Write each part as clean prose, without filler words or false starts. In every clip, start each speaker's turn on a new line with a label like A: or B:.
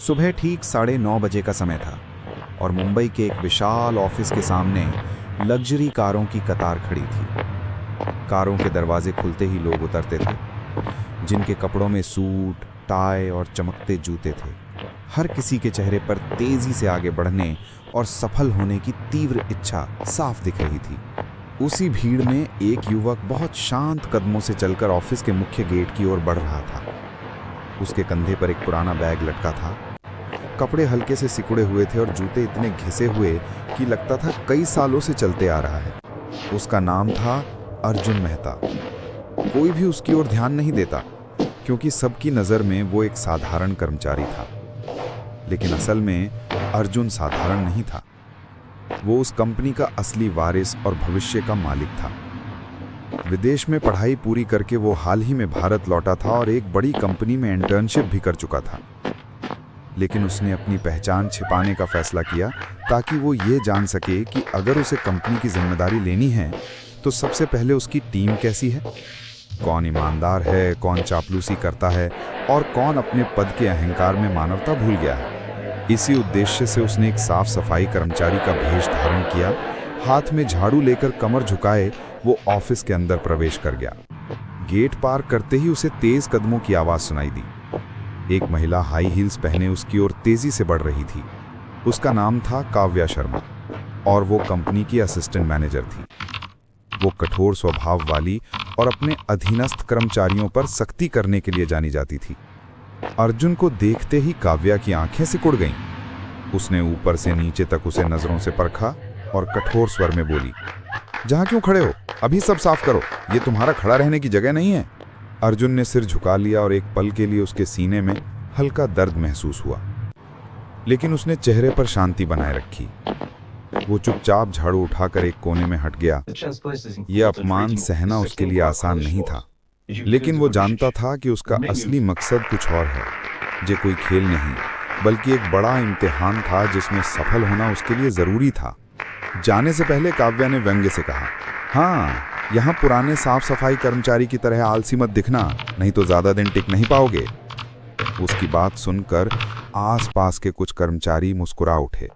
A: सुबह ठीक 9:30 बजे का समय था और मुंबई के एक विशाल ऑफिस के सामने लग्जरी कारों की कतार खड़ी थी। कारों के दरवाजे खुलते ही लोग उतरते थे, जिनके कपड़ों में सूट, टाई और चमकते जूते थे। हर किसी के चेहरे पर तेजी से आगे बढ़ने और सफल होने की तीव्र इच्छा साफ दिख रही थी। उसी भीड़ में एक युवक बहुत शांत कदमों से चलकर ऑफिस के मुख्य गेट की ओर बढ़ रहा था। उसके कंधे पर एक पुराना बैग लटका था। कपड़े हल्के से सिकुड़े हुए थे और जूते इतने घिसे हुए कि लगता था कई सालों से चलते आ रहा है। उसका नाम था अर्जुन मेहता। कोई भी उसकी ओर ध्यान नहीं देता, क्योंकि सबकी नज़र में वो एक साधारण कर्मचारी था। लेकिन असल में अर्जुन साधारण नहीं था। वो उस कंपनी का असली वारिस और भविष्य का मालिक था। विदेश में पढ़ाई पूरी करके वो हाल ही में भारत लौटा था और एक बड़ी कंपनी में इंटर्नशिप भी कर चुका था। लेकिन उसने अपनी पहचान छिपाने का फैसला किया, ताकि वो ये जान सके कि अगर उसे कंपनी की जिम्मेदारी लेनी है तो सबसे पहले उसकी टीम कैसी है, कौन ईमानदार है, कौन चापलूसी करता है और कौन अपने पद के अहंकार में मानवता भूल गया है। इसी उद्देश्य से उसने एक साफ सफाई कर्मचारी का भेष धारण किया। हाथ में झाड़ू लेकर कमर झुकाए वो ऑफिस के अंदर प्रवेश कर गया। गेट पार करते ही उसे तेज कदमों की आवाज सुनाई दी। एक महिला हाई हील्स पहने उसकी ओर तेजी से बढ़ रही थी। उसका नाम था काव्या शर्मा और वो कंपनी की असिस्टेंट मैनेजर थी। वो कठोर स्वभाव वाली और अपने अधीनस्थ कर्मचारियों पर सख्ती करने के लिए जानी जाती थी। अर्जुन को देखते ही काव्या की आंखें सिकुड़ गईं। उसने ऊपर से नीचे तक उसे नजरों से परखा और कठोर स्वर में बोली, जहां क्यों खड़े हो, अभी सब साफ करो, ये तुम्हारा खड़ा रहने की जगह नहीं है। अर्जुन ने सिर झुका लिया और एक पल के लिए उसके सीने में हल्का दर्द महसूस हुआ, लेकिन उसने चेहरे पर शांति बनाए रखी। वो चुपचाप झाड़ू उठाकर एक कोने में हट गया। यह अपमान सहना उसके लिए आसान नहीं था, लेकिन वो जानता था कि उसका असली मकसद कुछ और है। ये कोई खेल नहीं, बल्कि एक बड़ा इम्तिहान था जिसमें सफल होना उसके लिए जरूरी था। जाने से पहले काव्या ने व्यंग्य से कहा, हाँ, यहाँ पुराने साफ सफाई कर्मचारी की तरह आलसी मत दिखना, नहीं तो ज्यादा दिन टिक नहीं पाओगे। उसकी बात सुनकर आसपास के कुछ कर्मचारी मुस्कुरा उठे।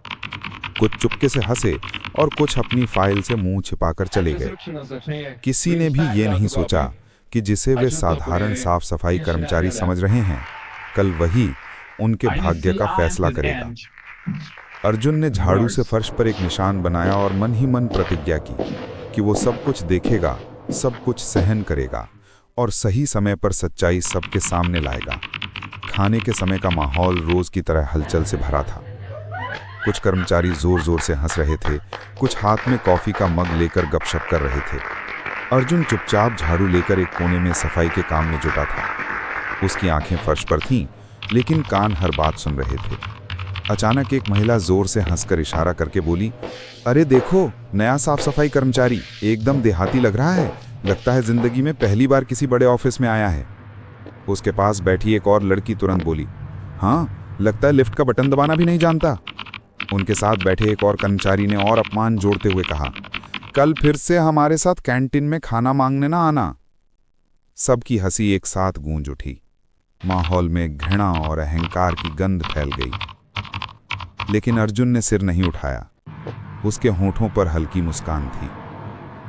A: कुछ चुपके से हंसे और कुछ अपनी फाइल से मुंह छिपाकर चले गए। किसी ने भी ये नहीं सोचा कि जिसे वे साधारण साफ सफाई कर्मचारी समझ रहे हैं, कल वही उनके भाग्य का फैसला करेगा। अर्जुन ने झाड़ू से फर्श पर एक निशान बनाया और मन ही मन प्रतिज्ञा की कि वो सब कुछ देखेगा, सब कुछ सहन करेगा और सही समय पर सच्चाई सबके सामने लाएगा। खाने के समय का माहौल रोज की तरह हलचल से भरा था। कुछ कर्मचारी जोर जोर से हंस रहे थे, कुछ हाथ में कॉफी का मग लेकर गपशप कर रहे थे। अर्जुन चुपचाप झाड़ू लेकर एक कोने में सफाई के काम में जुटा था। उसकी आंखें फर्श पर थीं, लेकिन कान हर बात सुन रहे थे। अचानक एक महिला जोर से हंसकर इशारा करके बोली, अरे देखो, नया साफ सफाई कर्मचारी, एकदम देहाती लग रहा है, लगता है जिंदगी में पहली बार किसी बड़े ऑफिस में आया है। उसके पास बैठी एक और लड़की तुरंत बोली, हाँ, लगता है लिफ्ट का बटन दबाना भी नहीं जानता। उनके साथ बैठे एक और कर्मचारी ने और अपमान जोड़ते हुए कहा, कल फिर से हमारे साथ कैंटीन में खाना मांगने ना आना। सबकी हंसी एक साथ गूंज उठी। माहौल में घृणा और अहंकार की गंध फैल गई। लेकिन अर्जुन ने सिर नहीं उठाया। उसके होठों पर हल्की मुस्कान थी।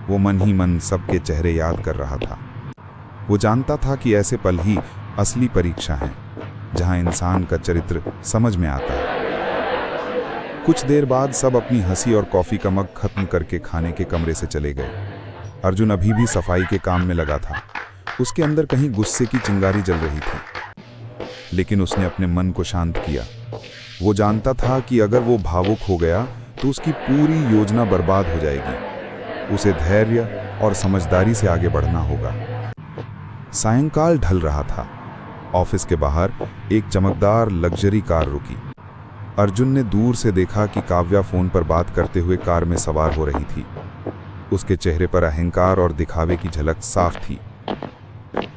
A: वो मन ही मन सबके चेहरे याद कर रहा था। वो जानता था कि ऐसे पल ही असली परीक्षा है, जहां इंसान का चरित्र समझ में आता है। कुछ देर बाद सब अपनी हंसी और कॉफी का मग खत्म करके खाने के कमरे से चले गए। अर्जुन अभी भी सफाई के काम में लगा था। उसके अंदर कहीं गुस्से की चिंगारी जल रही थी, लेकिन उसने अपने मन को शांत किया। वो जानता था कि अगर वो भावुक हो गया तो उसकी पूरी योजना बर्बाद हो जाएगी। उसे धैर्य और समझदारी से आगे बढ़ना होगा। सायंकाल ढल रहा था। ऑफिस के बाहर एक चमकदार लग्जरी कार रुकी। अर्जुन ने दूर से देखा कि काव्या फोन पर बात करते हुए कार में सवार हो रही थी। उसके चेहरे पर अहंकार और दिखावे की झलक साफ थी।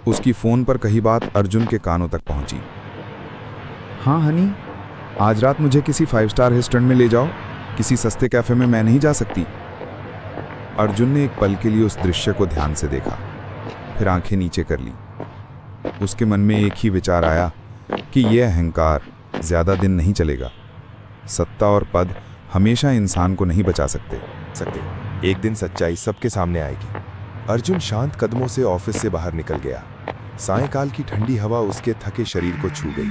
A: उसकी फोन पर कही बात अर्जुन के कानों तक पहुंची। हाँ हनी, आज रात मुझे किसी 5 स्टार रेस्टोरेंट में ले जाओ, किसी सस्ते कैफे में मैं नहीं जा सकती। अर्जुन ने एक पल के लिए उस दृश्य को ध्यान से देखा, फिर आंखें नीचे कर ली। उसके मन में एक ही विचार आया कि यह अहंकार, ज़्यादा दिन नहीं चलेगा। सत्ता और पद हमेशा इंसान को नहीं बचा सकते।
B: एक दिन सच्चाई सबके सामने आएगी। अर्जुन शांत कदमों से ऑफिस से बाहर निकल गया। सायंकाल की ठंडी हवा उसके थके शरीर को छू गई,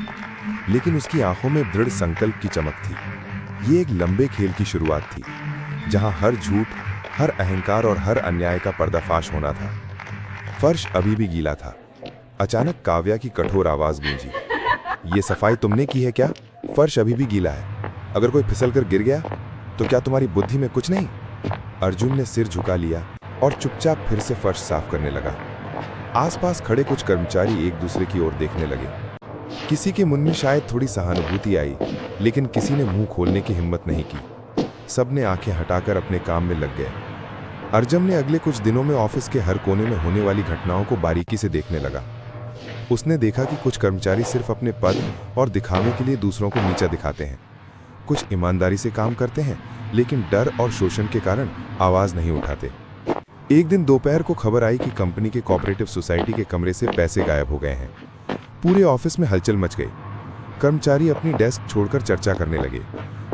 B: लेकिन उसकी आंखों में दृढ़ संकल्प की चमक थी। ये एक लंबे खेल की शुरुआत थी, जहां हर झूठ, हर अहंकार और हर अन्याय का पर्दाफाश होना था। फर्श अभी भी गीला था। अचानक काव्या की कठोर आवाज गूंजी, ये सफाई तुमने की है क्या? फर्श अभी भी गीला है। अगर कोई फिसल कर गिर गया तो क्या तुम्हारी बुद्धि में कुछ नहीं? अर्जुन ने सिर झुका लिया और चुपचाप फिर से फर्श साफ करने लगा। आसपास खड़े कुछ कर्मचारी एक दूसरे की ओर देखने लगे। किसी के मन में शायद थोड़ी सहानुभूति आई, लेकिन किसी ने मुंह खोलने की हिम्मत नहीं की। सबने आंखें हटाकर अपने काम में लग गए। अर्जुन ने अगले कुछ दिनों में ऑफिस के हर कोने में होने वाली घटनाओं को बारीकी से देखने लगा। उसने देखा कि कुछ कर्मचारी सिर्फ अपने पद और दिखावे के लिए दूसरों को नीचा दिखाते हैं। कुछ ईमानदारी से काम करते हैं, लेकिन डर और शोषण के कारण आवाज नहीं उठाते। एक दिन दोपहर को खबर आई कि कंपनी के कोऑपरेटिव सोसाइटी के कमरे से पैसे गायब हो गए हैं। पूरे ऑफिस में हलचल मच गई। कर्मचारी अपनी डेस्क छोड़कर चर्चा करने लगे।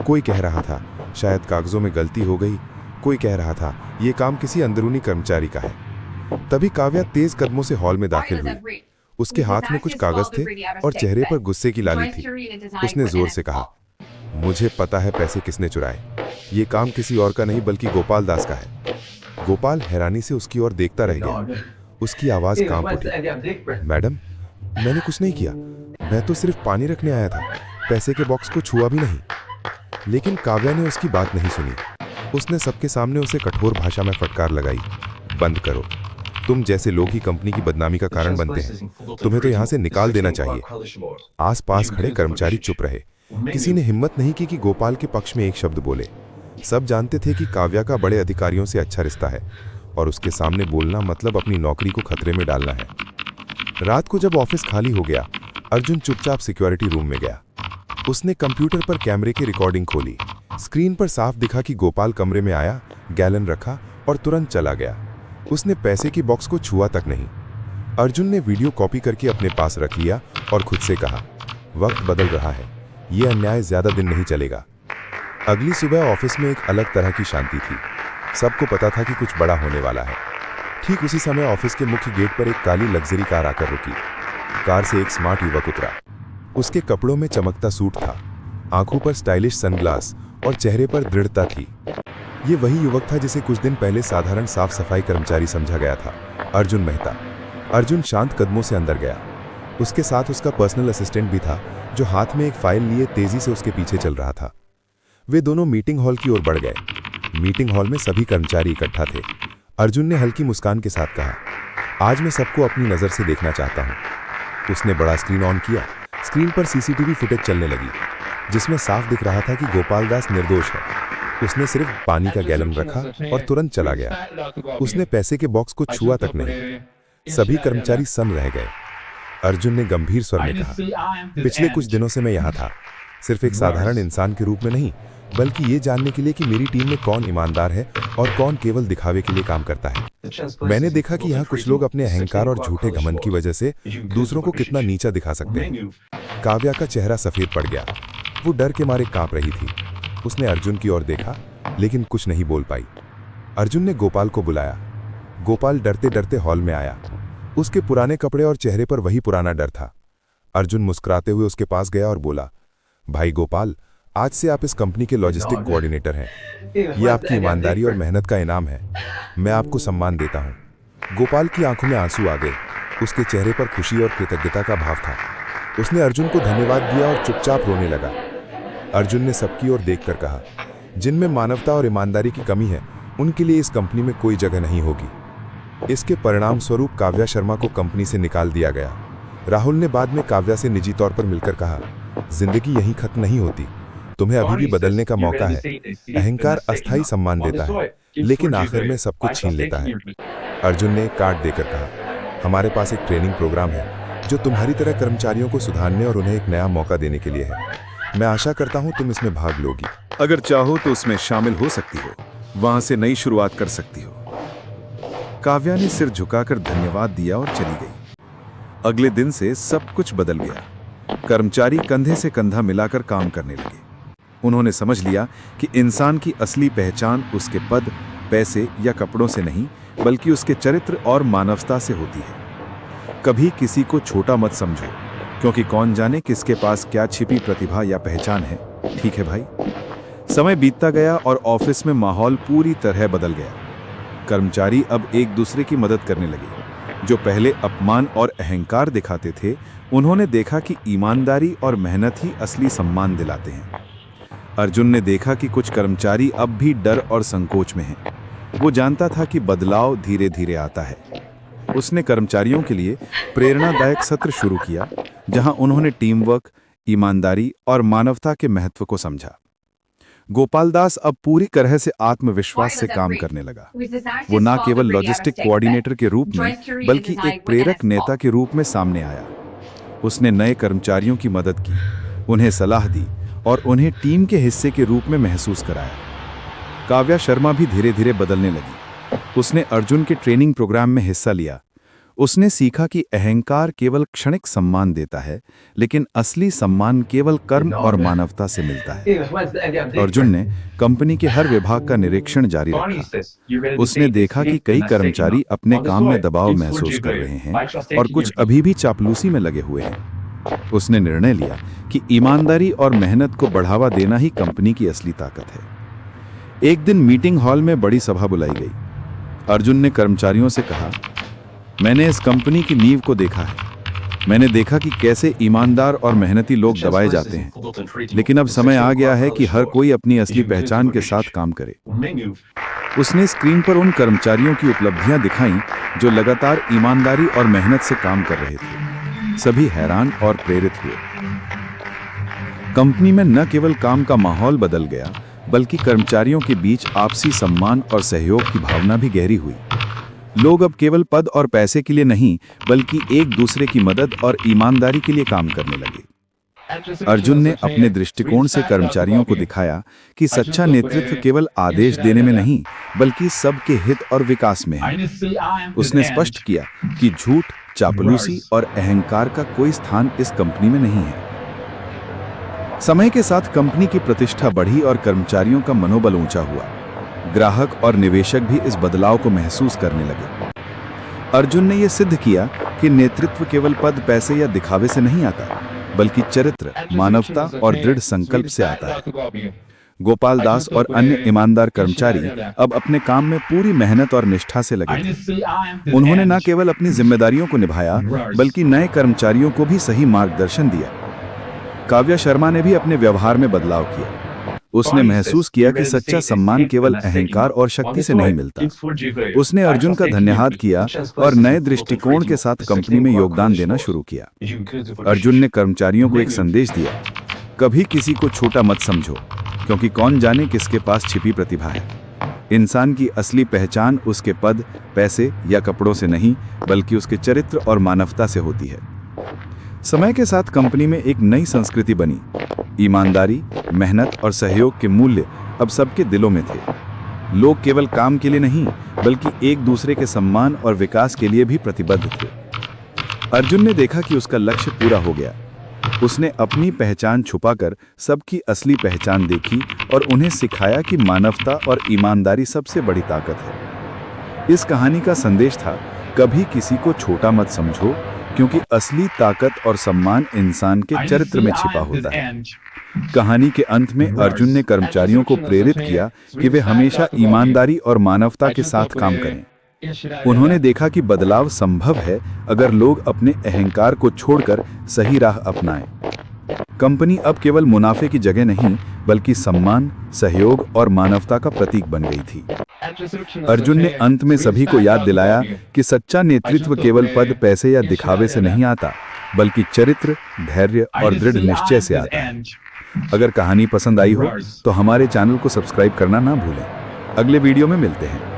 B: कोई कह रहा था शायद कागजों में गलती हो गई, कोई कह रहा था ये काम किसी अंदरूनी कर्मचारी का है। तभी काव्या तेज कदमों से हॉल में दाखिल हुई। उसके हाथ में कुछ कागज थे और चेहरे पर गुस्से की लाली थी। उसने जोर से कहा, मुझे पता है पैसे किसने चुराए। ये काम किसी और का नहीं बल्कि गोपाल दास का है। गोपाल हैरानी से उसकी ओर देखता रह गया। उसकी आवाज कांप उठी, मैडम, मैंने कुछ नहीं किया। मैं तो सिर्फ पानी रखने आया था, पैसे के बॉक्स को छुआ भी नहीं। लेकिन काव्या ने उसकी बात नहीं सुनी। उसने सबके सामने उसे कठोर भाषा में फटकार लगाई, बंद करो। तुम जैसे लोग ही कंपनी की बदनामी का कारण बनते हैं। तुम्हें तो यहां से निकाल देना चाहिए। आसपास खड़े कर्मचारी चुप रहे। किसी ने हिम्मत नहीं की कि गोपाल के पक्ष में एक शब्द बोले। सब जानते थे कि काव्या का बड़े अधिकारियों से अच्छा रिश्ता है और उसके सामने बोलना मतलब अपनी नौकरी को खतरे में डालना है। रात को जब ऑफिस खाली हो गया, अर्जुन चुपचाप सिक्योरिटी रूम में गया। उसने कंप्यूटर पर कैमरे की रिकॉर्डिंग खोली। स्क्रीन पर साफ दिखा कि गोपाल कमरे में आया, गैलन रखा और तुरंत चला गया। उसने पैसे की बॉक्स को छुआ तक नहीं। अर्जुन ने वीडियो कॉपी करके अपने पास रख लिया और खुद से कहा, वक्त बदल रहा है, ये अन्याय ज्यादा दिन नहीं चलेगा। अगली सुबह ऑफिस में एक अलग तरह की शांति थी। सबको पता था कि कुछ बड़ा होने वाला है। ठीक उसी समय ऑफिस के मुख्य गेट पर एक काली लग्जरी कार आकर रुकी। कार से एक स्मार्ट युवक उतरा। उसके कपड़ों में चमकता सूट था, आंखों पर स्टाइलिश सनग्लास और चेहरे पर दृढ़ता थी। ये वही युवक था जिसे कुछ दिन पहले साधारण साफ सफाई कर्मचारी समझा गया था, अर्जुन मेहता। अर्जुन शांत कदमों से अंदर गया। उसके साथ उसका पर्सनल असिस्टेंट भी था, जो हाथ में एक फाइल लिए तेजी से उसके पीछे चल रहा था। वे दोनों मीटिंग हॉल की ओर बढ़ गए। मीटिंग हॉल में सभी कर्मचारी इकट्ठा थे। अर्जुन ने हल्की मुस्कान के साथ कहा, आज मैं सबको अपनी नजर से देखना चाहता हूं। उसने बड़ा स्क्रीन ऑन किया। स्क्रीन पर सीसीटीवी फुटेज चलने लगी, जिसमें साफ दिख रहा था कि गोपाल दास निर्दोष है। उसने सिर्फ पानी का गैलन रखा और तुरंत चला गया। उसने पैसे के बॉक्स को छुआ तक नहीं। सभी कर्मचारी सन्न रह गए। अर्जुन ने गंभीर स्वर में कहा, पिछले कुछ दिनों से मैं यहाँ था, सिर्फ एक साधारण इंसान के रूप में नहीं, बल्कि ये जानने के लिए कि मेरी टीम में कौन ईमानदार है और कौन केवल दिखावे के लिए काम करता है। मैंने देखा कि यहाँ कुछ लोग अपने अहंकार और झूठे घमंड की वजह से दूसरों को कितना नीचा दिखा सकते हैं। काव्या का चेहरा सफेद पड़ गया। वो डर के मारे कांप रही थी। उसने अर्जुन की ओर देखा, लेकिन कुछ नहीं बोल पाई। अर्जुन ने गोपाल को बुलाया। गोपाल डरते डरते हॉल में आया। उसके पुराने कपड़े और चेहरे पर वही पुराना डर था। अर्जुन मुस्कुराते हुए उसके पास गया और बोला, भाई गोपाल, आज से आप इस कंपनी के लॉजिस्टिक कोऑर्डिनेटर हैं। ये आपकी ईमानदारी और मेहनत का इनाम है। मैं आपको सम्मान देता हूँ। गोपाल की आंखों में आंसू आ गए। उसके चेहरे पर खुशी और कृतज्ञता का भाव था। उसने अर्जुन को धन्यवाद दिया और चुपचाप रोने लगा। अर्जुन ने सबकी ओर देखकर कहा, जिनमें मानवता और ईमानदारी की कमी है, उनके लिए इस कंपनी में कोई जगह नहीं होगी। इसके परिणाम स्वरूप काव्या शर्मा को कंपनी से निकाल दिया गया। राहुल ने बाद में काव्या से निजी तौर पर मिलकर कहा, जिंदगी यहीं खत्म नहीं होती, तुम्हें अभी भी बदलने का मौका है। अहंकार अस्थायी सम्मान देता है, लेकिन आखिर में सब कुछ छीन लेता है। अर्जुन ने कार्ड देकर कहा, हमारे पास एक ट्रेनिंग प्रोग्राम है जो तुम्हारी तरह कर्मचारियों को सुधारने और उन्हें एक नया मौका देने के लिए है। मैं आशा करता हूं तुम इसमें भाग लोगी।
C: अगर चाहो तो उसमें शामिल हो सकती हो, वहां से नई शुरुआत कर सकती हो। काव्या ने सिर झुकाकर धन्यवाद दिया और चली गई। अगले दिन से सब कुछ बदल गया। कर्मचारी कंधे से कंधा मिलाकर काम करने लगे। उन्होंने समझ लिया कि इंसान की असली पहचान उसके पद, पैसे या कपड़ों से नहीं, बल्कि उसके चरित्र और मानवता से होती है। कभी किसी को छोटा मत समझो, क्योंकि कौन जाने किसके पास क्या छिपी प्रतिभा या पहचान है। ठीक है भाई। समय बीतता गया और ऑफिस में माहौल पूरी तरह बदल गया। कर्मचारी अब एक दूसरे की मदद करने लगे। जो पहले अपमान और अहंकार दिखाते थे, उन्होंने देखा कि ईमानदारी और मेहनत ही असली सम्मान दिलाते हैं। अर्जुन ने देखा कि कुछ कर्मचारी अब भी डर और संकोच में हैं। वो जानता था कि बदलाव धीरे धीरे आता है। उसने कर्मचारियों के लिए प्रेरणादायक सत्र शुरू किया, जहां उन्होंने टीम वर्क, ईमानदारी और मानवता के महत्व को समझा। गोपाल दास अब पूरी तरह से आत्मविश्वास से काम करने लगा। वो न केवल लॉजिस्टिक कोऑर्डिनेटर के रूप में, बल्कि एक प्रेरक नेता के रूप में सामने आया। उसने नए कर्मचारियों की मदद की, उन्हें सलाह दी और उन्हें टीम के हिस्से के रूप में महसूस कराया। काव्या शर्मा भी धीरे धीरे बदलने लगी। उसने अर्जुन के ट्रेनिंग प्रोग्राम में हिस्सा लिया। उसने सीखा कि अहंकार केवल क्षणिक सम्मान देता है, लेकिन असली सम्मान केवल कर्म और मानवता से मिलता है। अर्जुन ने कंपनी के हर विभाग का निरीक्षण जारी रखा। उसने देखा कि कई कर्मचारी अपने काम में दबाव महसूस कर रहे हैं और कुछ अभी भी चापलूसी में लगे हुए हैं। उसने निर्णय लिया कि ईमानदारी और मेहनत को बढ़ावा देना ही कंपनी की असली ताकत है। एक दिन मीटिंग हॉल में बड़ी सभा बुलाई गई। अर्जुन ने कर्मचारियों से कहा, मैंने इस कंपनी की नींव को देखा है। मैंने देखा कि कैसे ईमानदार और मेहनती लोग दबाए जाते हैं, लेकिन अब समय आ गया है कि हर कोई अपनी असली पहचान के साथ काम करे। उसने स्क्रीन पर उन कर्मचारियों की उपलब्धियां दिखाईं जो लगातार ईमानदारी और मेहनत से काम कर रहे थे। सभी हैरान और प्रेरित हुए। कंपनी में न केवल काम का माहौल बदल गया, बल्कि कर्मचारियों के बीच आपसी सम्मान और सहयोग की भावना भी गहरी हुई। लोग अब केवल पद और पैसे के लिए नहीं, बल्कि एक दूसरे की मदद और ईमानदारी के लिए काम करने लगे। अर्जुन ने अपने दृष्टिकोण से कर्मचारियों को दिखाया कि सच्चा नेतृत्व केवल आदेश देने में नहीं, बल्कि सबके हित और विकास में है। उसने स्पष्ट किया कि झूठ, चापलूसी और अहंकार का कोई स्थान इस कंपनी में नहीं है। समय के साथ कंपनी की प्रतिष्ठा बढ़ी और कर्मचारियों का मनोबल ऊंचा हुआ। ग्राहक और निवेशक भी इस बदलाव को महसूस करने लगे। अर्जुन ने यह सिद्ध किया कि नेतृत्व केवल पद, पैसे या दिखावे से नहीं आता, बल्कि चरित्र, मानवता और दृढ़ संकल्प से आता है। गोपाल दास और अन्य ईमानदार कर्मचारी अब अपने काम में पूरी मेहनत और निष्ठा से लगे थे। उन्होंने न केवल अपनी जिम्मेदारियों को निभाया, बल्कि नए कर्मचारियों को भी सही मार्गदर्शन दिया। काव्या शर्मा ने भी अपने व्यवहार में बदलाव किया। उसने महसूस किया कि सच्चा सम्मान केवल अहंकार और शक्ति से नहीं मिलता। उसने अर्जुन का धन्यवाद किया और नए दृष्टिकोण के साथ कंपनी में योगदान देना शुरू किया। अर्जुन ने कर्मचारियों को एक संदेश दिया, कभी किसी को छोटा मत समझो, क्योंकि कौन जाने किसके पास छिपी प्रतिभा है। इंसान की असली पहचान उसके पद, पैसे या कपड़ों से नहीं, बल्कि उसके चरित्र और मानवता से होती है। समय के साथ कंपनी में एक नई संस्कृति बनी। ईमानदारी, मेहनत और सहयोग के मूल्य अब सबके दिलों में थे। लोग केवल काम के लिए नहीं, बल्कि एक दूसरे के सम्मान और विकास के लिए भी प्रतिबद्ध थे। अर्जुन ने देखा कि उसका लक्ष्य पूरा हो गया। उसने अपनी पहचान छुपाकर सबकी असली पहचान देखी और उन्हें सिखाया कि मानवता और ईमानदारी सबसे बड़ी ताकत है। इस कहानी का संदेश था, कभी किसी को छोटा मत समझो, क्योंकि असली ताकत और सम्मान इंसान के चरित्र में छिपा होता है। कहानी के अंत में अर्जुन ने कर्मचारियों को प्रेरित किया कि वे हमेशा ईमानदारी और मानवता के साथ काम करें। उन्होंने देखा कि बदलाव संभव है अगर लोग अपने अहंकार को छोड़कर सही राह अपनाएं। कंपनी अब केवल मुनाफे की जगह नहीं, बल्कि सम्मान, सहयोग और मानवता का प्रतीक बन गई थी। अर्जुन ने अंत में सभी को याद दिलाया कि सच्चा नेतृत्व केवल पद, पैसे या दिखावे से नहीं आता, बल्कि चरित्र, धैर्य और दृढ़ निश्चय से आता है। अगर कहानी पसंद आई हो तो हमारे चैनल को सब्सक्राइब करना ना भूलें। अगले वीडियो में मिलते हैं।